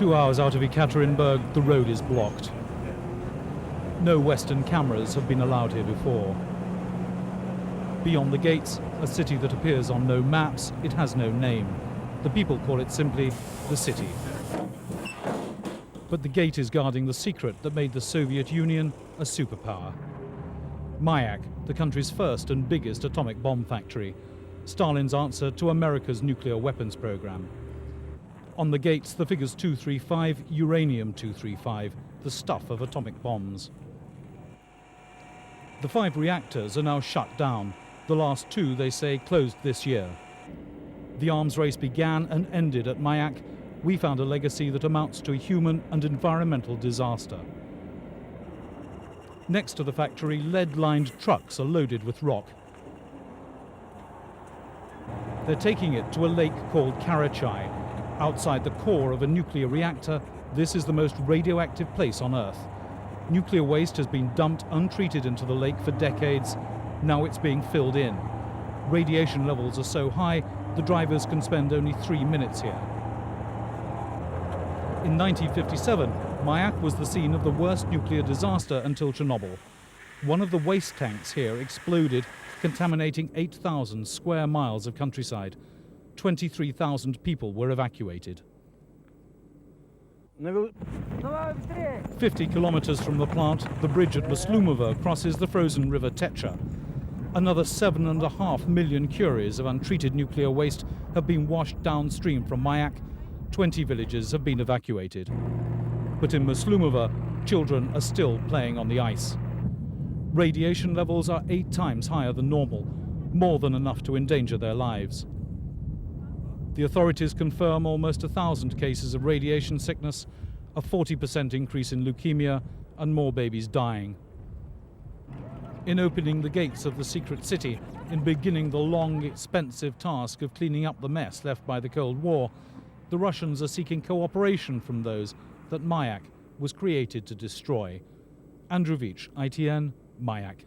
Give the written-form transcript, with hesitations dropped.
2 hours out of Ekaterinburg, the road is blocked. No Western cameras have been allowed here before. Beyond the gates, a city that appears on no maps, it has no name. The people call it simply the city. But the gate is guarding the secret that made the Soviet Union a superpower. Mayak, the country's first and biggest atomic bomb factory, Stalin's answer to America's nuclear weapons program. On the gates, the figures 235, uranium-235, the stuff of atomic bombs. The 5 reactors are now shut down. The last 2, they say, closed this year. The arms race began and ended at Mayak. We found a legacy that amounts to a human and environmental disaster. Next to the factory, lead-lined trucks are loaded with rock. They're taking it to a lake called Karachay. Outside the core of a nuclear reactor, this is the most radioactive place on Earth. Nuclear waste has been dumped untreated into the lake for decades. Now it's being filled in. Radiation levels are so high, the drivers can spend only 3 minutes here. In 1957, Mayak was the scene of the worst nuclear disaster until Chernobyl. One of the waste tanks here exploded, contaminating 8,000 square miles of countryside. 23,000 people were evacuated. 50 kilometers from the plant, the bridge at Maslumovo crosses the frozen river Techa. Another 7.5 million curies of untreated nuclear waste have been washed downstream from Mayak. 20 villages have been evacuated. But in Maslumovo, children are still playing on the ice. Radiation levels are 8 times higher than normal, more than enough to endanger their lives. The authorities confirm almost 1,000 cases of radiation sickness, a 40% increase in leukemia, and more babies dying. In opening the gates of the secret city, in beginning the long, expensive task of cleaning up the mess left by the Cold War, the Russians are seeking cooperation from those that Mayak was created to destroy. Andrew Veach, ITN, Mayak.